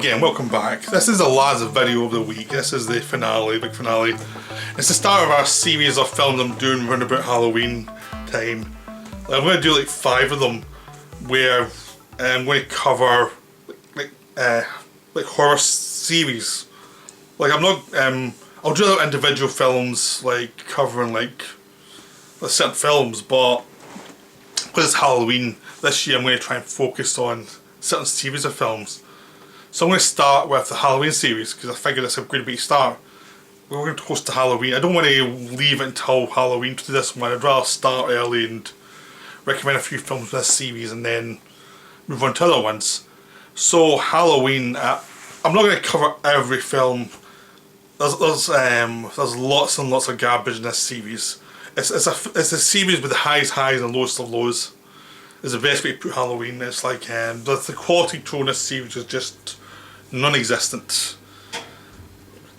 again, welcome back. This is the last video of the week. This is the finale, big finale. It's the start of our series of films I'm doing around about Halloween time. I'm going to do like 5 of them where I'm going to cover like horror series. Like I'm not, I'll do individual films like covering like certain films, but because it's Halloween this year I'm going to try and focus on certain series of films. So I'm going to start with the Halloween series because I figured that's a great way to start. We're going to host to Halloween. I don't want to leave it until Halloween to do this one. I'd rather start early and recommend a few films in this series and then move on to other ones. So Halloween, I'm not going to cover every film. There's lots and lots of garbage in this series. It's a series with the highs and lowest of lows. Is the best way to put Halloween. It's like the quality control in this series is just non-existent.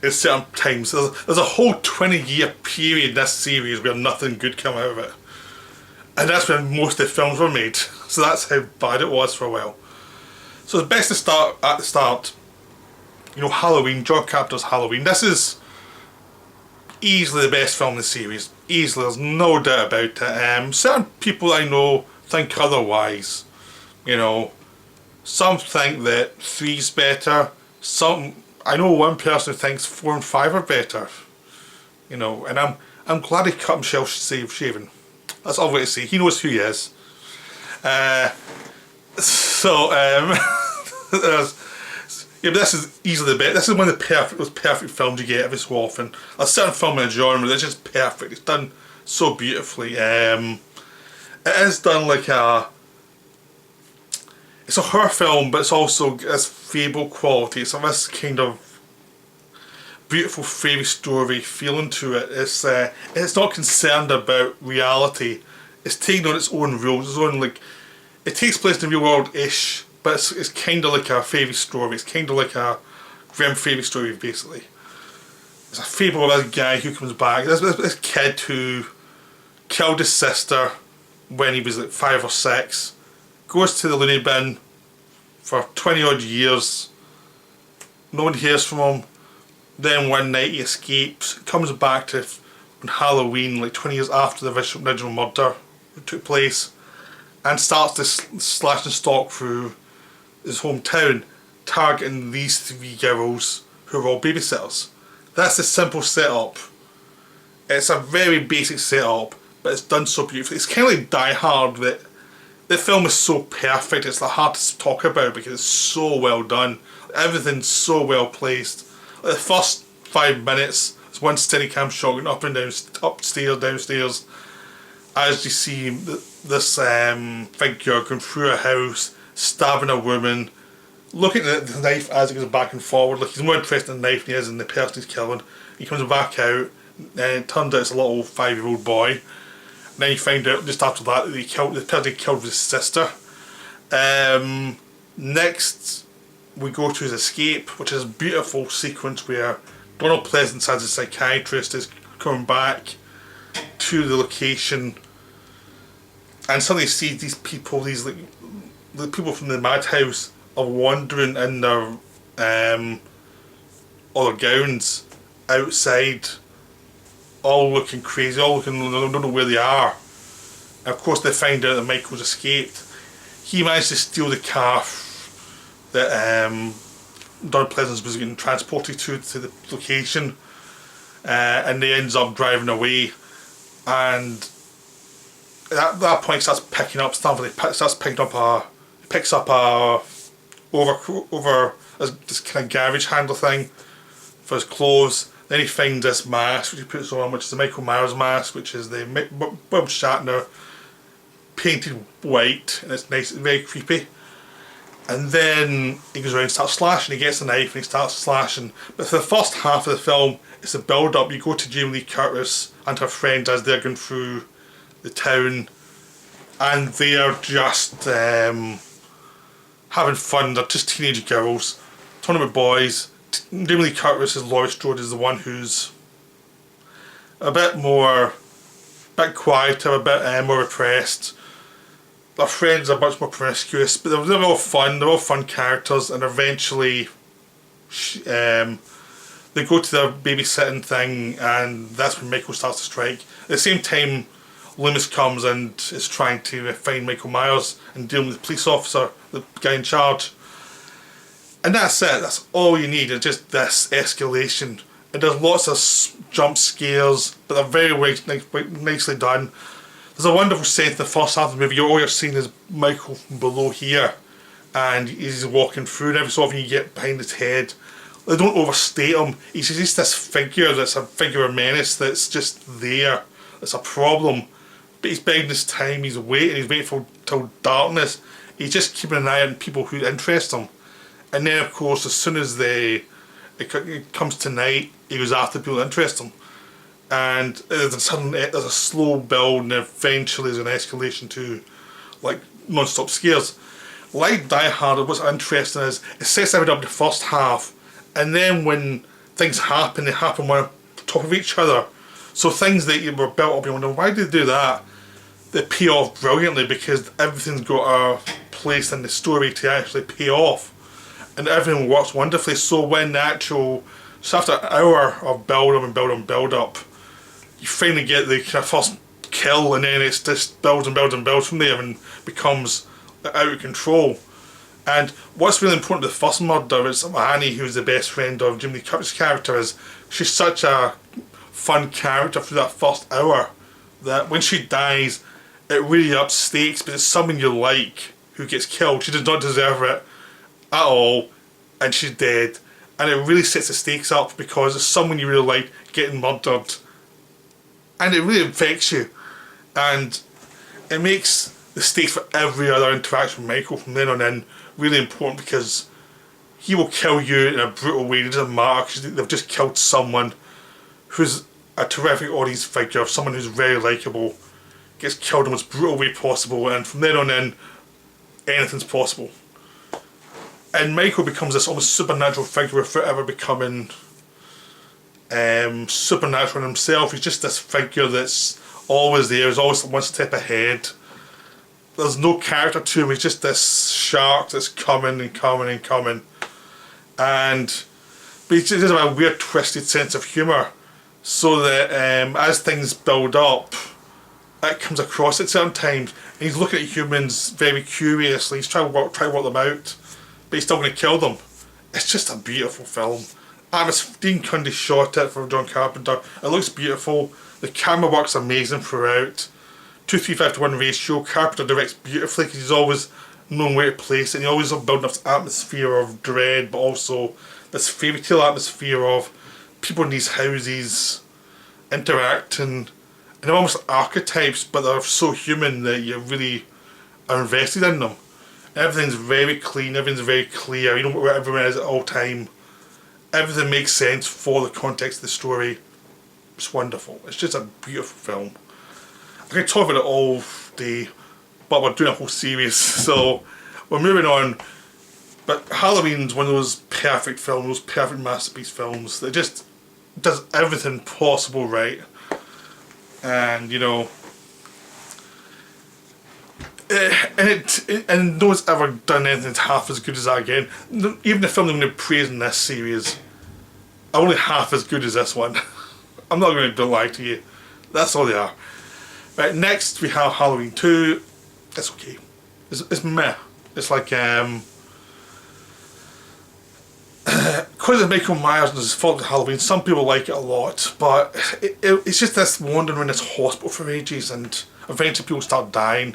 At certain times, there's a whole 20-year period in this series where nothing good came out of it, and that's when most of the films were made. So that's how bad it was for a while. So it's best to start at the start. You know, Halloween, John Carpenter's Halloween. This is easily the best film in the series. Easily, there's no doubt about it. Certain people I know think otherwise. You know, some think that 3's better. I know one person who thinks 4 and 5 are better. You know, and I'm glad he cut himself shaving. That's all I'm going to say. He knows who he is. Yeah, but this is easily the best. This is one of the most perfect films you get every so often. A certain film in a genre that's just perfect. It's done so beautifully. It is done like it's a horror film, but it's also has fable quality. It's this kind of beautiful fairy story feeling to it. It's not concerned about reality. It's taking on its own rules. Its own it takes place in the real world-ish, but it's kind of like a fairy story. It's kind of like a grim fairy story, basically. It's a fable of this guy who comes back. This kid who killed his sister when he was like 5 or 6. Goes to the loony bin for 20 odd years. No one hears from him. Then one night he escapes. Comes back to Halloween, like 20 years after the original murder took place, and starts to slash and stalk through his hometown, targeting these 3 girls who are all babysitters. That's a simple setup. It's a very basic setup, but it's done so beautifully. It's kind of like Die Hard. That the film is so perfect. It's like hard to talk about because it's so well done. Everything's so well placed. Like the first 5 minutes, it's one steady cam shot going up and down, upstairs, downstairs, as you see this figure going through a house, stabbing a woman, looking at the knife as it goes back and forward. Like he's more interested in the knife than he is in the person he's killing. He comes back out, and it turns out it's a little 5-year-old boy. And then you find out just after that the person he killed was his sister. Next, we go to his escape, which is a beautiful sequence where Donald Pleasance as a psychiatrist is coming back to the location, and suddenly sees these people, the people from the madhouse are wandering in their all their gowns outside, all looking crazy, all looking, I don't know where they are. And of course they find out that Michael's escaped. He managed to steal the car that Donald Pleasance was getting transported to the location, and he ends up driving away, and at that point he starts picking up stuff. He picks up a over this kind of garage handle thing for his clothes. Then he finds this mask which he puts on, which is the Michael Myers mask, which is the Bob Shatner painted white, and it's nice, it's very creepy. And then he goes around and starts slashing. He gets a knife and he starts slashing. But for the first half of the film, it's a build up. You go to Jamie Lee Curtis and her friends as they're going through the town, and they're just having fun. They're just teenage girls, tournament boys. Jamie Lee Curtis as Laurie Strode is the one who's a bit quieter, a bit more repressed. Their friends are much more promiscuous, but they're all fun. They're all fun characters, and eventually They go to their babysitting thing, and that's when Michael starts to strike. At the same time, Loomis comes and is trying to find Michael Myers and deal with the police officer, the guy in charge. And that's it, that's all you need, it's just this escalation. And there's lots of jump scares, but they're very nicely done. There's a wonderful sense in the first half of the movie, all you're seeing is Michael from below here, and he's walking through, and every so often you get behind his head. They don't overstate him, he's just this figure that's a figure of menace that's just there. It's a problem. But he's biding his time, he's waiting for till darkness. He's just keeping an eye on people who interest him. And then of course as soon as it comes to night, he goes after people that interest him. And there's a slow build, and eventually there's an escalation to like non-stop scares. Like Die Hard, what's interesting is it sets everything up in the first half, and then when things happen, they happen one on top of each other. So things that were built up, you wonder, why did they do that? They pay off brilliantly because everything's got a place in the story to actually pay off. And everything works wonderfully. So when so after an hour of build up and build up and build up, you finally get the kind of first kill, and then it's just builds and builds and builds from there and becomes out of control. And what's really important to the first murder is Annie, who's the best friend of Jimmy Lee Curtis's character, is she's such a fun character through that first hour that when she dies, it really ups stakes, but it's someone you like who gets killed. She does not deserve it at all, and she's dead. And it really sets the stakes up because it's someone you really like getting murdered. And it really affects you. And it makes the stakes for every other interaction with Michael from then on in really important, because he will kill you in a brutal way. It doesn't matter because they've just killed someone who's a terrific audience figure, someone who's very likeable, gets killed in the most brutal way possible, and from then on in, anything's possible. And Michael becomes this almost supernatural figure without ever becoming supernatural in himself. He's just this figure that's always there, he's always one step ahead. There's no character to him, he's just this shark that's coming and coming and coming. But he just has a weird twisted sense of humour, so that as things build up, it comes across at certain times, and he's looking at humans very curiously, he's trying to work them out, but he's still going to kill them. It's just a beautiful film. Dean Cundy shot it for John Carpenter. It looks beautiful, the camera work's amazing throughout. 2:3:5:1 ratio. Carpenter directs beautifully because he's always known where to place it, and he always building up this atmosphere of dread, but also this fairy tale atmosphere of people in these houses interacting, and they're almost archetypes, but they're so human that you really are invested in them. Everything's very clean, everything's very clear, you know where everyone is at all time. Everything makes sense for the context of the story. It's wonderful. It's just a beautiful film. I could talk about it all day, but we're doing a whole series, so we're moving on. But Halloween's one of those perfect films, those perfect masterpiece films that just does everything possible right. And you know, and no one's ever done anything half as good as that again. Even the film I'm going to praise in this series are only half as good as this one. I'm not going to lie to you. That's all they are. Right, next we have Halloween 2. It's okay. It's meh. It's like because of Michael Myers and his fault at Halloween, some people like it a lot, but it's just this wandering in this hospital for ages, and eventually people start dying,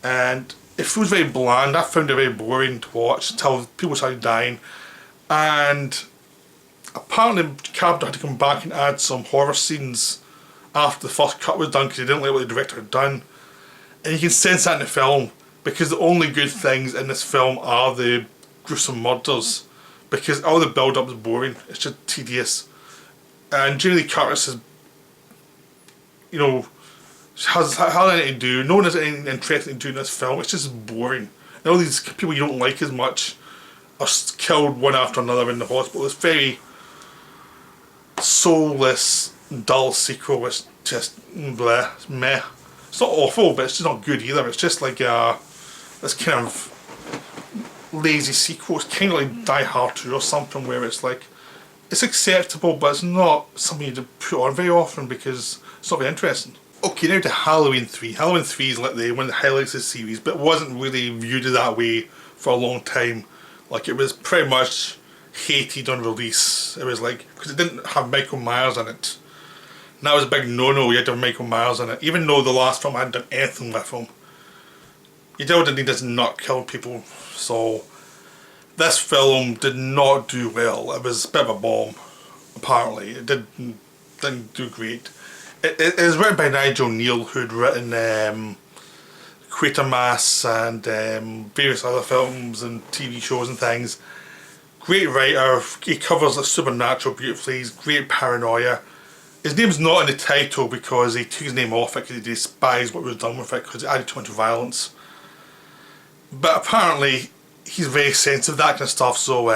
and it feels very bland. I found it very boring to watch until people started dying, and apparently Carpenter had to come back and add some horror scenes after the first cut was done because he didn't like what the director had done, and you can sense that in the film because the only good things in this film are the gruesome murders, because all the build up is boring, it's just tedious. And Jamie Lee Curtis is, you know, has anything to do, no one has anything interesting to do in this film, it's just boring. And all these people you don't like as much are killed one after another in the hospital. It's very soulless, dull sequel, it's just bleh, it's meh. It's not awful, but it's just not good either. It's just like this kind of lazy sequel. It's kind of like Die Hard 2 or something, where it's like, it's acceptable, but it's not something you put on very often because it's not very interesting. Okay, now to Halloween 3. Halloween 3 is like one of the highlights of the series, but it wasn't really viewed that way for a long time. Like, it was pretty much hated on release. It was like, because it didn't have Michael Myers in it. And that was a big no-no, you had to have Michael Myers in it. Even though the last film hadn't done anything with him. You didn't need to not kill people. So, this film did not do well. It was a bit of a bomb, apparently. It didn't do great. It is written by Nigel Neal, who'd written Quatermass and various other films and TV shows and things. Great writer. He covers the supernatural beautifully. He's great paranoia. His name's not in the title because he took his name off it because he despised what was done with it because it added too much violence. But apparently he's very sensitive to that kind of stuff, so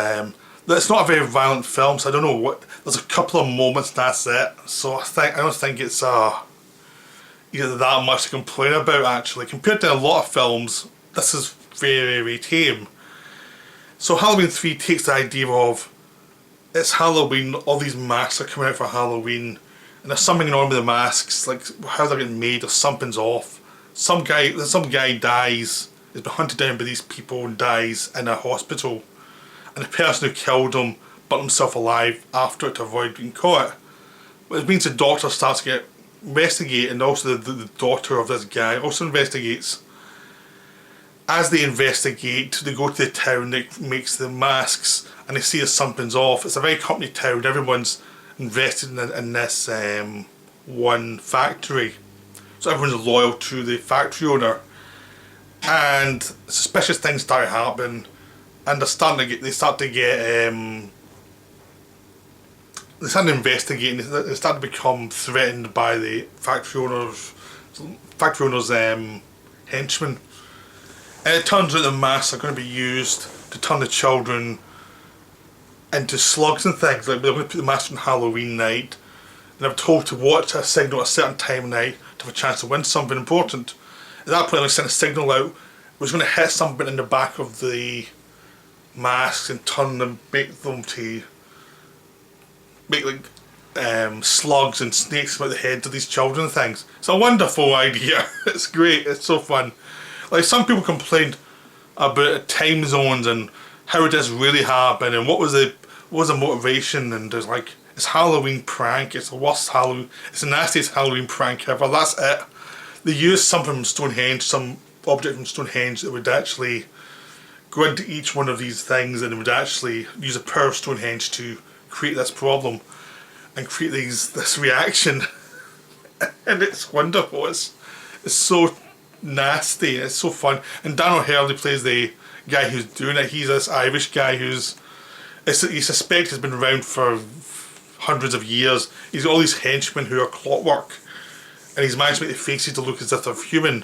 it's not a very violent film, so I don't know what. There's a couple of moments, that's it. So I don't think it's either that much to complain about actually. Compared to a lot of films, this is very, very tame. So Halloween 3 takes the idea of it's Halloween, all these masks are coming out for Halloween, and there's something wrong with the masks, like how they're getting made, or something's off. Some guy dies, has been hunted down by these people and dies in a hospital, and the person who killed him burnt himself alive after it to avoid being caught. Which means the doctor starts to get investigate, and also the daughter of this guy also investigates. As they investigate, they go to the town that makes the masks, and they see that something's off. It's a very company town, everyone's invested in this one factory. So everyone's loyal to the factory owner. And suspicious things start happening, and they start to investigate, and they start to become threatened by the factory owner's henchmen. And it turns out the masks are going to be used to turn the children into slugs and things. Like, they're going to put the mask on Halloween night, and they're told to watch a signal at a certain time of night to have a chance to win something important. At that point, they sent a signal out. It was going to hit something in the back of the masks and turn them, make like slugs and snakes about the heads of these children and things. It's a wonderful idea. It's great. It's so fun. Like, some people complained about time zones and how did this really happen and what was the motivation, and there's like, it's Halloween prank. It's the worst Halloween. It's the nastiest Halloween prank ever. That's it. They used something from Stonehenge, some object from Stonehenge that would actually go into each one of these things, and it would actually use the power of Stonehenge to create this problem and create this reaction. And it's wonderful. It's so nasty. It's so fun. And Dan O'Hurley plays the guy who's doing it. He's this Irish guy you suspect has been around for hundreds of years. He's got all these henchmen who are clockwork, and he's managed to make the faces to look as if they're human, and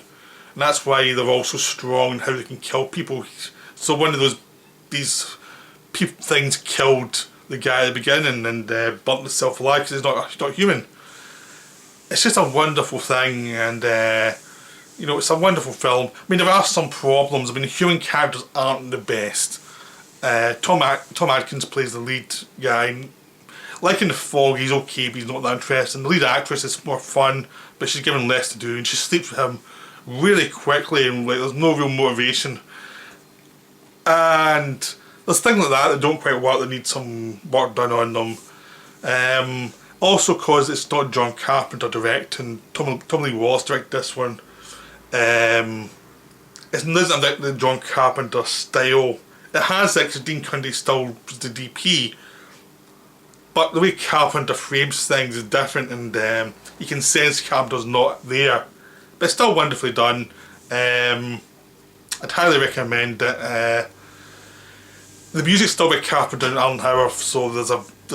that's why they're all so strong and how they can kill people. So one of these things killed the guy at the beginning and burnt himself alive because he's not human. It's just a wonderful thing, and it's a wonderful film. I mean, there are some problems. I mean, the human characters aren't the best. Tom Atkins plays the lead guy. Like in The Fog, he's okay, but he's not that interesting. The lead actress is more fun, but she's given less to do, and she sleeps with him really quickly, and like, there's no real motivation. And there's things like that don't quite work, that need some work done on them. Also, because it's not John Carpenter directing, Tom Lee Wallace directed this one. It doesn't have the John Carpenter style. It has actually Dean Cundey still was the DP, but the way Carpenter frames things is different, and you can sense Carpenter's not there. But it's still wonderfully done. I'd highly recommend it. The music's still by Carpenter and Alan Howarth, so there's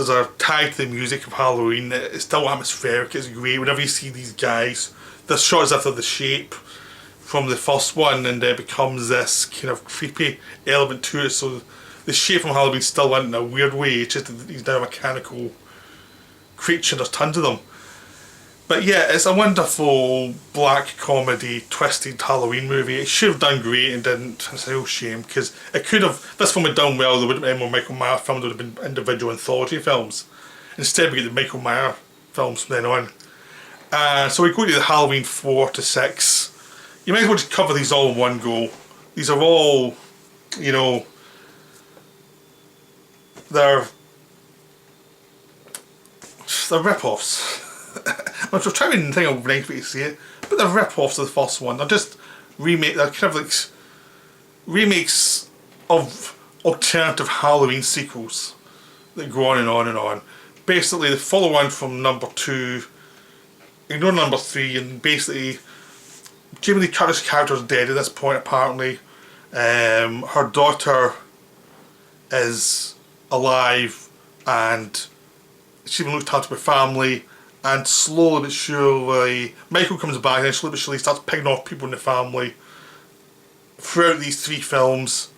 a tie to the music of Halloween. It's still atmospheric, it's great. Whenever you see these guys, they're shot as if they're the Shape from the first one, and it becomes this kind of creepy element to it. So the Shape from Halloween still went in a weird way. It's just that he's now a mechanical creature. There's tons of them. But yeah, it's a wonderful black comedy, twisted Halloween movie. It should have done great and didn't. It's a real shame because it could have. This film had done well. There wouldn't have been more Michael Myers films. There would have been individual anthology films. Instead, we get the Michael Myers films from then on. So we go to the Halloween 4 to 6. You might as well just cover these all in one go. These are all, you know, they're rip-offs. I'm trying to think of a nice way to say it, but they're rip-offs of the first one. They're just they're kind of like remakes of alternative Halloween sequels that go on and on and on. Basically, they follow on from number 2, ignore number 3, and basically Jamie Lee Curtis' character is dead at this point apparently. Her daughter is alive and she's been looked after by family, and slowly but surely Michael comes back and slowly but surely starts picking off people in the family throughout these 3 films,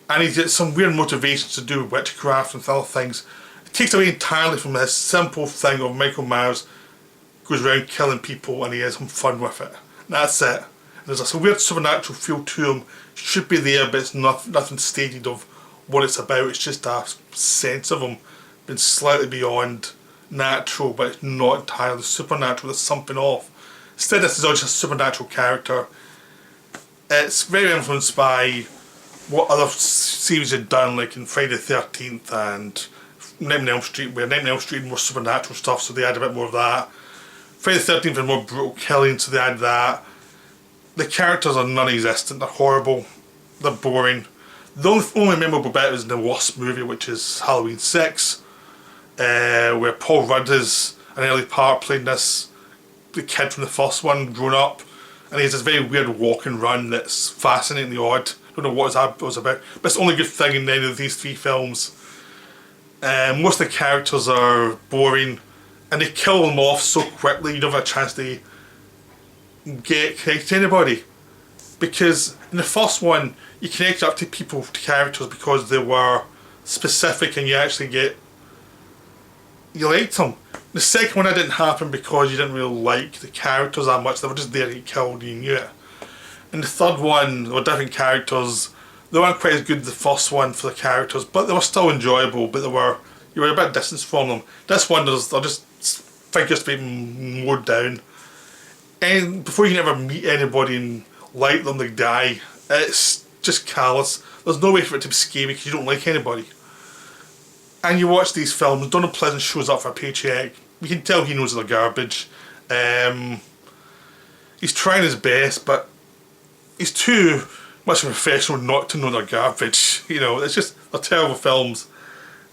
and he gets some weird motivations to do with witchcraft and other things. It takes away entirely from this simple thing of Michael Myers goes around killing people and he has some fun with it. And that's it. There's a weird supernatural feel to him. Should be there, but it's nothing stated of what it's about. It's just a sense of him being slightly beyond natural, but it's not entirely supernatural. There's something off. Instead, this is all just a supernatural character. It's very influenced by what other series had done, like in Friday the 13th and Nightmare on Elm Street, where Nightmare on Elm Street had more supernatural stuff, so they added a bit more of that. Friday the 13th had more brutal killing, so they added that. The characters are non-existent, they're horrible, they're boring. The only memorable bit is in the Wasp movie, which is Halloween 6, where Paul Rudd is an early part playing the kid from the first one grown up, and he has this very weird walk and run that's fascinatingly odd. I don't know what it was about, but it's the only good thing in any of these 3 films. Most of the characters are boring, and they kill them off so quickly you don't have a chance to get connected to anybody. Because in the first one, you connect up to people, to characters, because they were specific and you liked them. The second one, that didn't happen because you didn't really like the characters that much. They were just there to get killed and you knew it. In the third one, there were different characters. They weren't quite as good as the first one for the characters, but they were still enjoyable, but you were a bit distant from them. This one, they're just figures to be mowed down. And before you can ever meet anybody and like them, they die. It's just callous. There's no way for it to be scary because you don't like anybody. And you watch these films, Donald Pleasence shows up for a paycheck. You can tell he knows they're garbage. He's trying his best, but he's too much of a professional not to know they're garbage. You know, it's just, they're terrible films.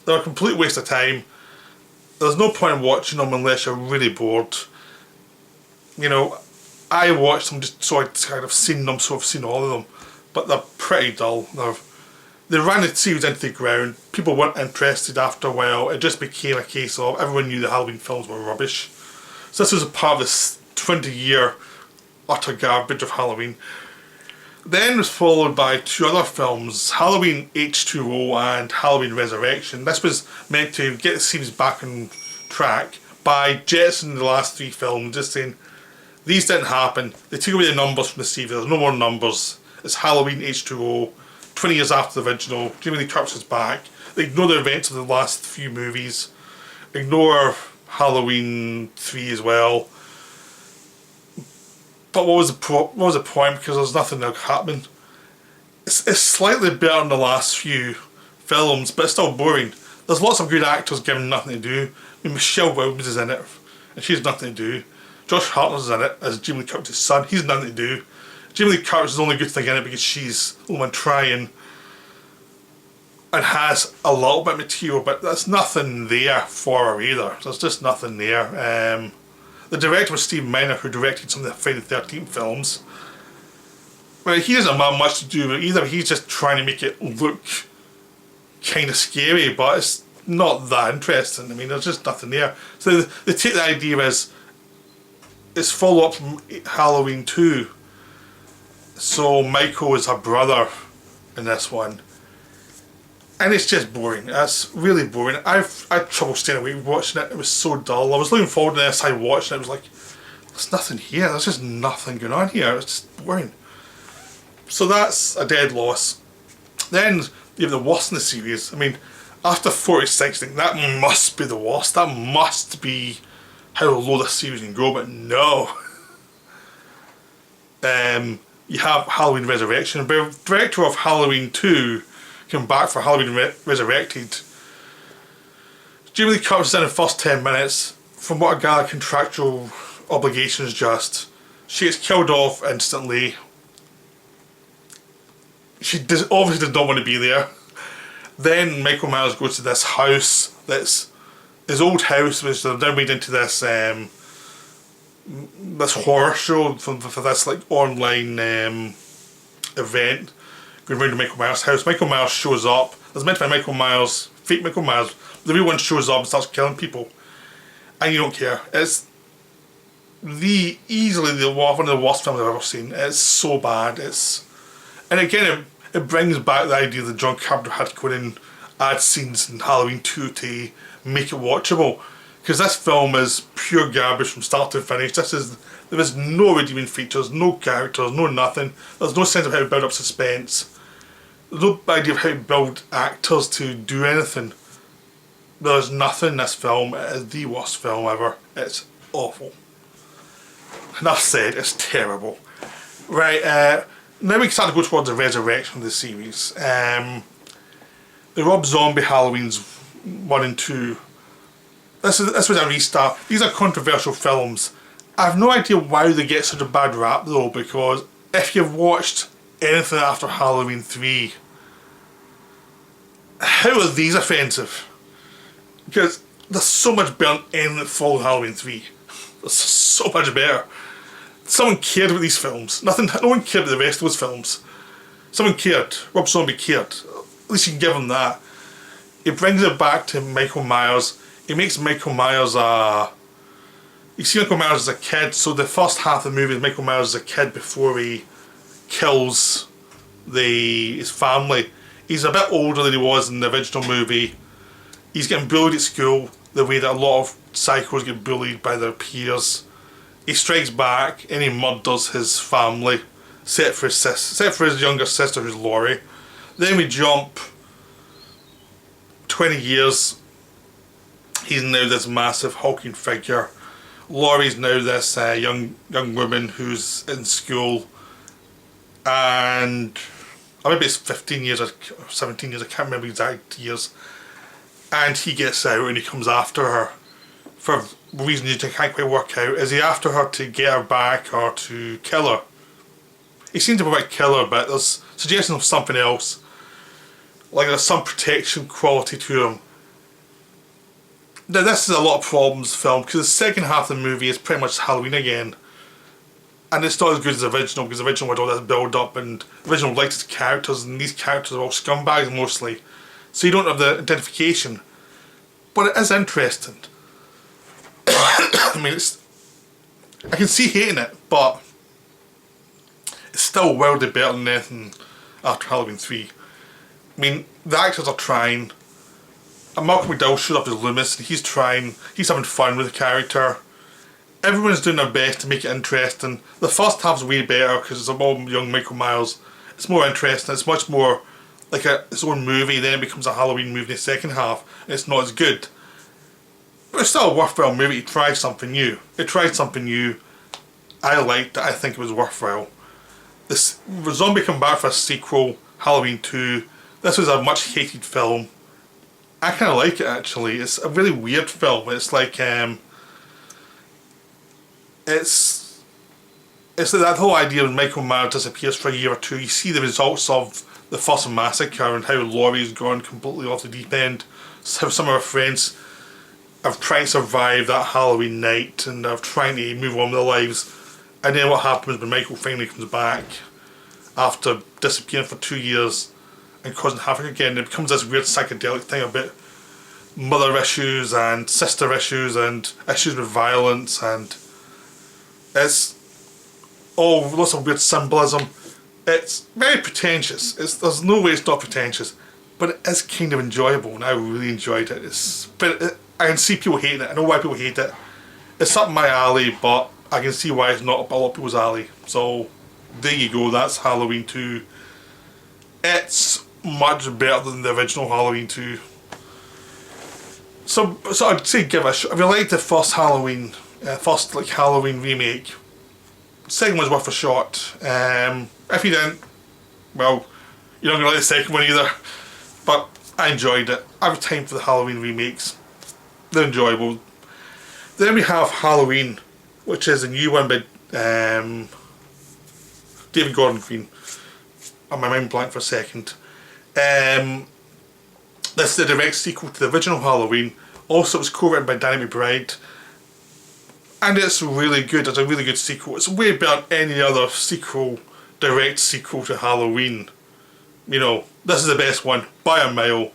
They're a complete waste of time. There's no point in watching them unless you're really bored. You know, I watched them just so I'd kind of seen them, so I've seen all of them. But they're pretty dull. They ran the series into the ground. People weren't interested after a while. It just became a case of everyone knew the Halloween films were rubbish. So this was a part of this 20-year utter garbage of Halloween. Then was followed by 2 other films, Halloween H2O and Halloween Resurrection. This was meant to get the series back on track by jettisoning the last 3 films, just saying, these didn't happen. They took away the numbers from the series, there's no more numbers. It's Halloween H2O, 20 years after the original, Jamie Lee Curtis is back. They ignore the events of the last few movies, ignore Halloween 3 as well. But what was the point? Because there's nothing happening. It's slightly better than the last few films, but it's still boring. There's lots of good actors given nothing to do. I mean, Michelle Williams is in it, and she has nothing to do. Josh Hartnett's in it as Jamie Lee Curtis' son. He's nothing to do. Jamie Lee Curtis is the only good thing in it because she's the one trying and has a little bit of material, but there's nothing there for her either. There's just nothing there. The director was Steve Miner, who directed some of the Friday the 13th films. Well, he doesn't have much to do with it either. He's just trying to make it look kind of scary, but it's not that interesting. I mean, there's just nothing there. So they take the idea as it's follow-up from Halloween 2. So Michael is her brother in this one. And it's just boring. It's really boring. I had trouble staying awake watching it. It was so dull. I was looking forward to this. I watched it. It was like, there's nothing here. There's just nothing going on here. It's just boring. So that's a dead loss. Then you have the worst in the series. I mean, after 46, I think that must be the worst. That must be how low the series can go. But no. You have Halloween Resurrection. The director of Halloween 2 came back for Halloween Resurrected. Jamie Lee Curtis in the first 10 minutes. From what I gather, contractual obligations just. She gets killed off instantly. She obviously does not want to be there. Then Michael Myers goes to this house that's his old house, which they've now made into this this horror show for this like online event going round to Michael Myers' house. Michael Myers shows up. There's meant to be Michael Myers, fake Michael Myers. The real one shows up and starts killing people, and you don't care. It's easily one of the worst films I've ever seen. It's so bad. And again it brings back the idea that John Carpenter had to go in and add scenes in Halloween 2 to make it watchable. Because this film is pure garbage from start to finish. There is no redeeming features, no characters, no nothing. There's no sense of how to build up suspense. There's no idea of how to build actors to do anything. There's nothing in this film. It is the worst film ever. It's awful. Enough said, it's terrible. Right, now we start to go towards the resurrection of the series. The Rob Zombie Halloweens 1 and 2. This was a restart. These are controversial films. I have no idea why they get such a bad rap though, because if you've watched anything after Halloween 3, how are these offensive? Because there's so much better in the full Halloween 3. There's so much better. Someone cared about these films. No one cared about the rest of those films. Someone cared. Rob Zombie cared. At least you can give him that. It brings it back to Michael Myers. It makes Michael Myers you see Michael Myers as a kid, so the first half of the movie is Michael Myers as a kid before he kills his family. He's a bit older than he was in the original movie. He's getting bullied at school the way that a lot of psychos get bullied by their peers. He strikes back and he murders his family, except for his younger sister, who's Laurie. Then we jump 20 years. He's now this massive hulking figure. Laurie's now this young woman who's in school, and maybe it's 15 years or 17 years, I can't remember exact years. And he gets out and he comes after her for reasons you can't quite work out. Is he after her to get her back or to kill her? He seems to be about kill her, but there's suggestions of something else. Like there's some protection quality to him. Now this is a lot of problems film, because the second half of the movie is pretty much Halloween again. And it's not as good as the original, because the original had all this build up and the original liked its characters, and these characters are all scumbags mostly. So you don't have the identification. But it is interesting. I mean, I can see hating it, but it's still wildly better than anything after Halloween 3. I mean, the actors are trying. And Malcolm McDowell showed up as Loomis, and he's trying, he's having fun with the character. Everyone's doing their best to make it interesting. The first half's way better because it's all young Michael Myers. It's more interesting, it's much more like its own movie, then it becomes a Halloween movie in the second half, and it's not as good. But it's still a worthwhile movie to try something new. It tried something new. I liked it, I think it was worthwhile. This Zombie come back for a sequel, Halloween 2. This was a much hated film. I kind of like it actually. It's a really weird film. It's like it's like that whole idea when Michael Myers disappears for a year or two. You see the results of the first massacre and how Laurie's gone completely off the deep end. How some of her friends are trying to survive that Halloween night and are trying to move on with their lives. And then what happens when Michael finally comes back after disappearing for 2 years and causing havoc again? It becomes this weird psychedelic thing about mother issues and sister issues and issues with violence, and it's all lots of weird symbolism. It's very pretentious. There's no way it's not pretentious. but it is kind of enjoyable, and I really enjoyed it. I can see people hating it. I know why people hate it. It's up my alley, but I can see why it's not up a lot of people's alley. So there you go. That's Halloween 2. It's much better than the original Halloween 2. So I'd say give it a shot. If you liked the first Halloween, Halloween remake, second one's worth a shot. If you didn't, well, you're not going to like the second one either. But I enjoyed it. I have time for the Halloween remakes. They're enjoyable. Then we have Halloween, which is a new one by David Gordon Green. On my mind blank for a second. This is the direct sequel to the original Halloween. Also, it was co-written by Danny McBride. And it's really good. It's a really good sequel. It's way better than any other direct sequel to Halloween. You know, this is the best one by a mile.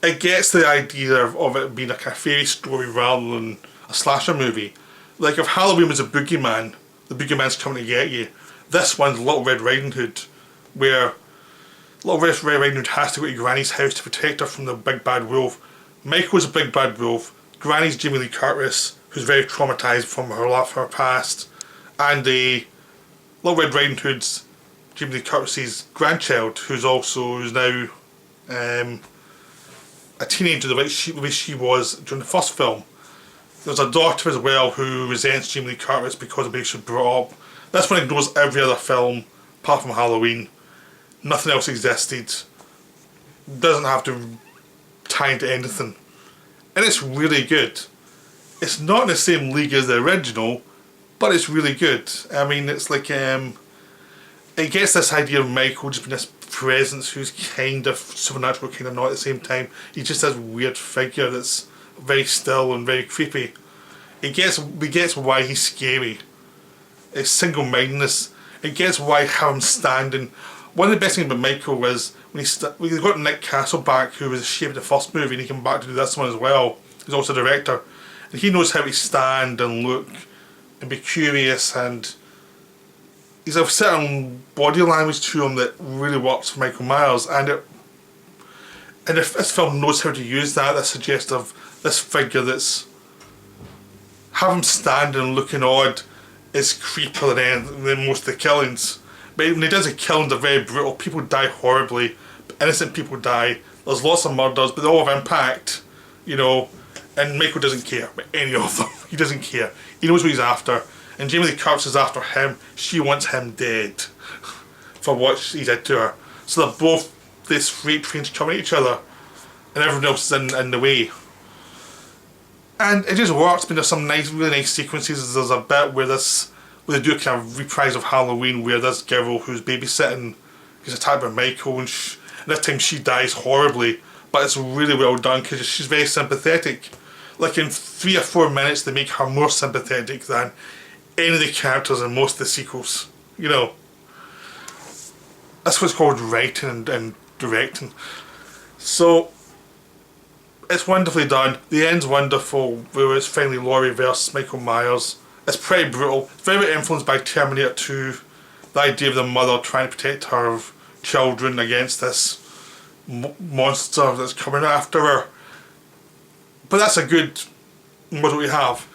It gets the idea of it being a kind of fairy story rather than a slasher movie. Like if Halloween was a boogeyman, the boogeyman's coming to get you. This one's Little Red Riding Hood, where Little Red Riding Hood has to go to Granny's house to protect her from the big bad wolf. Michael's a big bad wolf. Granny's Jamie Lee Curtis, who's very traumatised from her past, and Little Red Riding Hood's Jamie Lee Curtis's grandchild, who's now a teenager the way she was during the first film. There's a daughter as well who resents Jamie Lee Curtis because of the way she was brought up. This one ignores every other film apart from Halloween. Nothing else existed. Doesn't have to tie into anything. And it's really good. It's not in the same league as the original, but it's really good. I mean, it's like, it gets this idea of Michael just being this presence who's kind of supernatural, kind of not at the same time. He's just this weird figure that's very still and very creepy. We gets why he's scary. It's single-mindedness. It gets why him standing. One of the best things about Michael is when we got Nick Castle back, who was the shape of the first movie, and he came back to do this one as well. He's also a director, and he knows how to stand and look and be curious, and he's a certain body language to him that really works for Michael Myers. And if this film knows how to use that suggestive, this figure that's have him standing and looking odd is creepier than most of the killings. But when he does the killings, they're very brutal. People die horribly. Innocent people die. There's lots of murders, but they all have impact, you know. And Michael doesn't care about any of them. He doesn't care. He knows what he's after. And Jamie Lee Curtis is after him. She wants him dead for what he did to her. So they're both this freight trains coming at each other, and everyone else is in the way. And it just works. I mean, there's some really nice sequences. There's a bit where they do a kind of reprise of Halloween, where this girl who's babysitting gets attacked by Michael, and this time she dies horribly, but it's really well done because she's very sympathetic. Like in 3 or 4 minutes, they make her more sympathetic than any of the characters in most of the sequels. You know, that's what's called writing and directing. So it's wonderfully done. The end's wonderful, where it's finally Laurie versus Michael Myers. It's pretty brutal. It's very influenced by Terminator 2. The idea of the mother trying to protect her children against this monster that's coming after her. But that's a good model we have.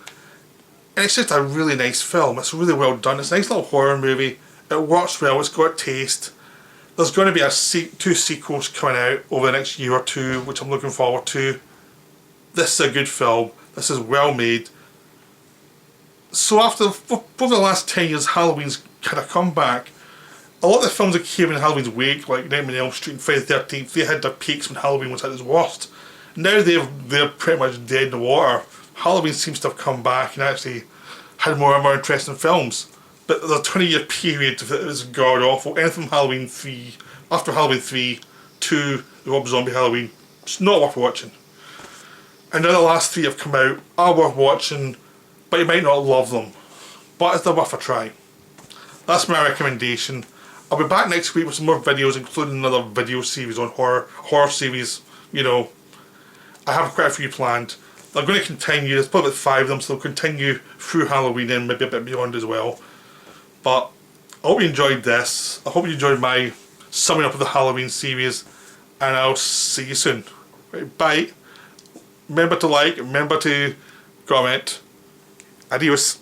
And it's just a really nice film. It's really well done. It's a nice little horror movie. It works well. It's got taste. There's going to be 2 sequels coming out over the next year or 2, which I'm looking forward to. This is a good film. This is well made. So over the last 10 years, Halloween's kind of come back. A lot of the films that came in Halloween's wake, like Nightmare on Elm Street and Friday the 13th, they had their peaks when Halloween was at its worst. Now they're pretty much dead in the water. Halloween seems to have come back and actually had more and more interesting films. But the 20-year period that was god awful. Anything from Halloween 3, after Halloween 3 to the Rob Zombie Halloween, it's not worth watching. And now the last 3 have come out, are worth watching, but you might not love them. But it's worth a try. That's my recommendation. I'll be back next week with some more videos, including another video series on horror series. You know, I have quite a few planned. They're going to continue. There's probably about 5 of them, so they'll continue through Halloween and maybe a bit beyond as well. But I hope you enjoyed this. I hope you enjoyed my summing up of the Halloween series. and I'll see you soon. Right, bye. Remember to like, remember to comment. Adios.